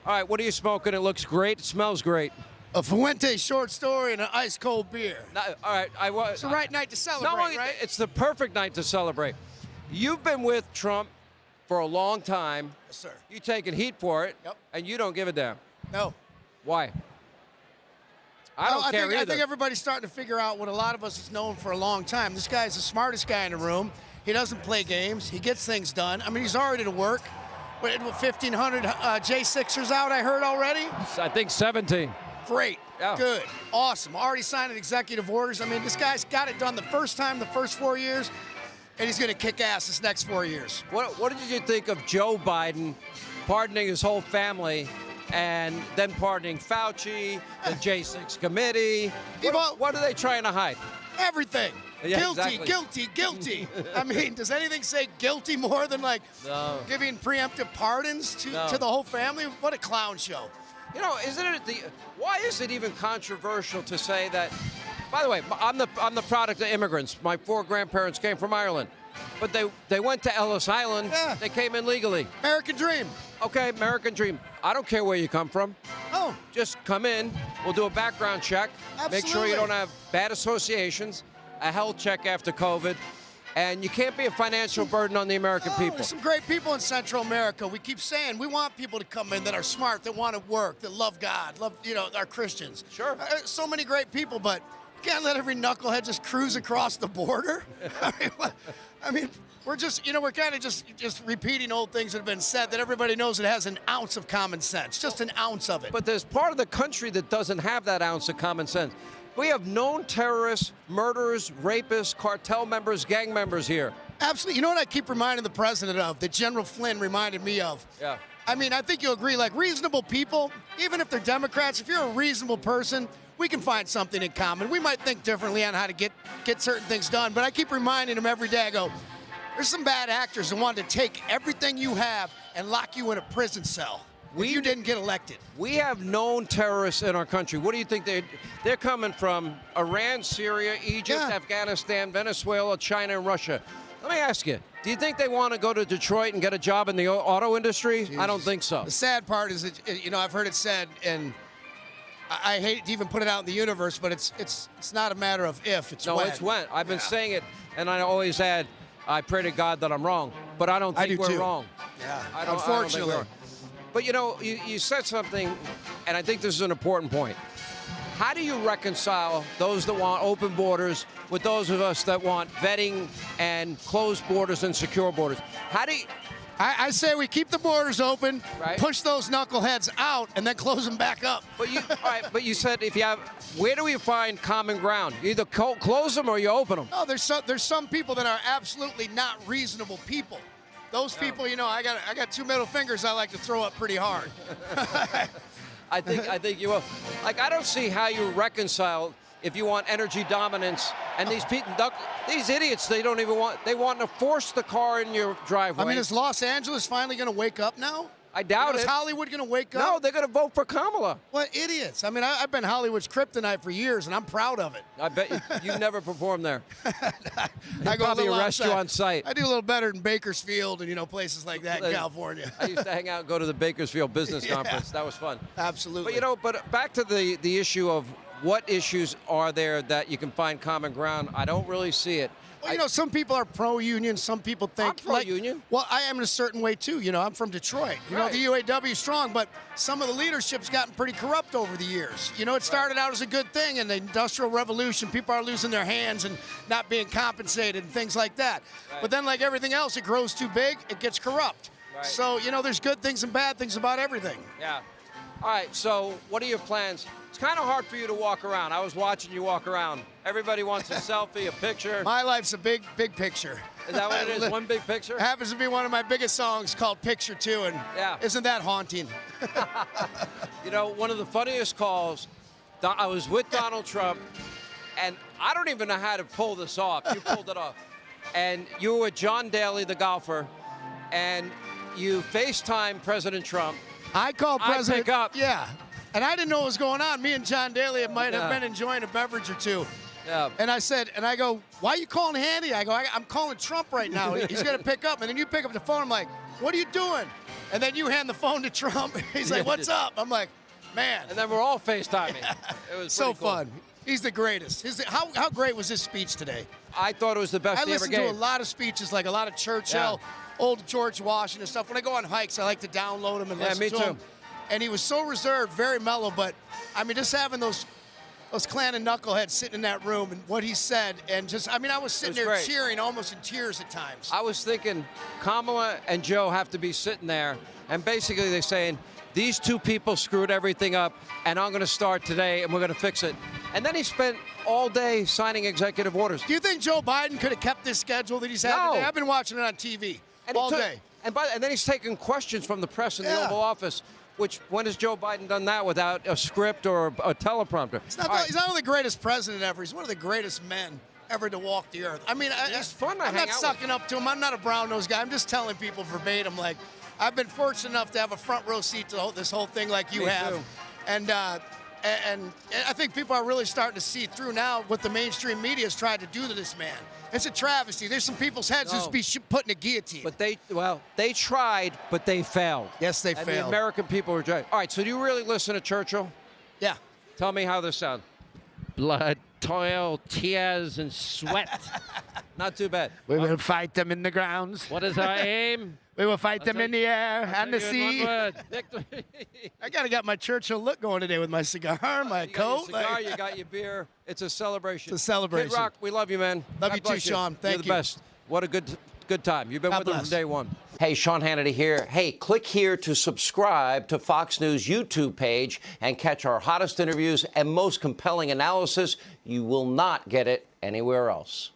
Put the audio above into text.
All right, what are you smoking? It looks great. It smells great. A Fuente short story and an ice cold beer. No, all right, It's the right night to celebrate, right? It's the perfect night to celebrate. You've been with Trump for a long time. Yes, sir. You taking heat for it, Yep. and you don't give a damn. No. Why? I don't care either. I think everybody's starting to figure out what a lot of us has known for a long time. This guy's the smartest guy in the room. He doesn't play games. He gets things done. I mean, he's already to work. With 1,500 J6ers out, I heard already. I think 17. Great. Yeah. Good. Awesome. Already signed executive orders. I mean, this guy's got it done the first time, the first 4 years, and he's going to kick ass this next 4 years. What did you think of Joe Biden pardoning his whole family and then pardoning Fauci, the J6 committee? What are they trying to hide? Everything. Yeah, guilty, exactly. guilty. I mean, does anything say guilty more than like giving preemptive pardons to the whole family? What a clown show. You know, why is it even controversial to say that? By the way, I'm the product of immigrants. My 4 grandparents came from Ireland, but they went to Ellis Island. Yeah. They came in legally. American dream. Okay, American dream. I don't care where you come from. Oh. Just come in. We'll do a background check. Absolutely. Make sure you don't have bad associations. A health check after COVID. And you can't be a financial burden on the American people. There's some great people in Central America. We keep saying we want people to come in that are smart, that want to work, that love God, are Christians. Sure. So many great people, but you can't let every knucklehead just cruise across the border. I mean, we're just, we're kind of just repeating old things that have been said that everybody knows it has an ounce of common sense, just an ounce of it. But there's part of the country that doesn't have that ounce of common sense. We have known terrorists, murderers, rapists, cartel members, gang members here. Absolutely. You know what I keep reminding the president of, that General Flynn reminded me of? Yeah. I mean, I think you'll agree, like reasonable people, even if they're Democrats, if you're a reasonable person, we can find something in common. We might think differently on how to get certain things done, but I keep reminding him every day, I go, there's some bad actors that want to take everything you have and lock you in a prison cell. You didn't get elected. We have known terrorists in our country. What do you think they're coming from? Iran, Syria, Egypt, Afghanistan, Venezuela, China, and Russia. Let me ask you, do you think they want to go to Detroit and get a job in the auto industry? Jesus. I don't think so. The sad part is that, I've heard it said, and I hate to even put it out in the universe, but it's not a matter of if, it's when. No, it's when. I've been saying it, and I always add, I pray to God that I'm wrong, but I don't think we're wrong. Yeah, Unfortunately. I don't think we are. But, you said something, and I think this is an important point. How do you reconcile those that want open borders with those of us that want vetting and closed borders and secure borders? How do you... I say we keep the borders open, right, push those knuckleheads out, and then close them back up. But all right, but you said where do we find common ground? You either close them or you open them. No, there's some people that are absolutely not reasonable people. Those people, I got 2 middle fingers I like to throw up pretty hard. I think you will. Like, I don't see how you reconcile if you want energy dominance and these idiots, they want to force the car in your driveway. I mean, is Los Angeles finally going to wake up now? I doubt it. Is Hollywood going to wake up? No, they're going to vote for Kamala. What idiots. I mean, I've been Hollywood's kryptonite for years, and I'm proud of it. I bet you never performed there. I go probably arrest you on site. I do a little better than Bakersfield and, places like that in California. I used to hang out and go to the Bakersfield Business Conference. That was fun. Absolutely. But back to the issue of what issues are there that you can find common ground. I don't really see it. Well, some people are pro-union. Some people think I'm pro-union. Well, I am in a certain way too. I'm from Detroit. The UAW is strong, but some of the leadership's gotten pretty corrupt over the years. It started out as a good thing in the Industrial Revolution. People are losing their hands and not being compensated and things like that. Right. But then, like everything else, it grows too big, it gets corrupt. Right. So, there's good things and bad things about everything. Yeah. All right, so what are your plans? It's kind of hard for you to walk around. I was watching you walk around. Everybody wants a selfie, a picture. My life's a big, big picture. Is that what it is, one big picture? It happens to be one of my biggest songs called Picture 2, and isn't that haunting? One of the funniest calls, I was with Donald Trump, and I don't even know how to pull this off. You pulled it off. And you were with John Daly, the golfer, and you FaceTime President Trump. I called President. I pick up. Yeah. And I didn't know what was going on. Me and John Daly might have been enjoying a beverage or two. Yeah. And I go, why are you calling Hannity? I go, I'm calling Trump right now. He's going to pick up. And then you pick up the phone. I'm like, what are you doing? And then you hand the phone to Trump. He's like, what's up? I'm like, man. And then we're all FaceTiming. It was so pretty cool. fun. He's the greatest. How great was his speech today? I thought it was the best he ever listened gave. to a lot of speeches, like a lot of Churchill, old George Washington stuff. When I go on hikes, I like to download them and listen to them. And he was so reserved, very mellow. But, I mean, just having those Klan and knuckleheads sitting in that room and what he said, and just, I mean, I was sitting there cheering, almost in tears at times. I was thinking Kamala and Joe have to be sitting there, and basically they're saying, these two people screwed everything up, and I'm going to start today, and we're going to fix it. And then he spent all day signing executive orders. Do you think Joe Biden could have kept this schedule that he's had today? I've been watching it on TV all day. And then he's taking questions from the press in the Oval Office. Which, when has Joe Biden done that without a script or a teleprompter? He's not only the greatest president ever, he's one of the greatest men ever to walk the earth. I mean, it's fun to I'm hang not out sucking up to him. I'm not a brown-nosed guy. I'm just telling people verbatim, like, I've been fortunate enough to have a front row seat to this whole thing like you have. Too. And I think people are really starting to see through now what the mainstream media has tried to do to this man. It's a travesty. There's some people's heads who's be put in a guillotine. But they tried, but they failed. Yes, they and failed. The American people were trying. All right, so do you really listen to Churchill? Yeah. Tell me how this sounds. Blood, toil, tears, and sweat. Not too bad. We will fight them in the grounds. What is our aim? We will fight them in the air and the sea. Victory. I got to get my Churchill look going today with my cigar, my coat. You got your cigar, you got your beer. It's a celebration. It's a celebration. Kid Rock, we love you, man. Love you too, Sean. Thank you. You're the best. What a good time. You've been with us from day one. Hey, Sean Hannity here. Hey, click here to subscribe to Fox News YouTube page and catch our hottest interviews and most compelling analysis. You will not get it anywhere else.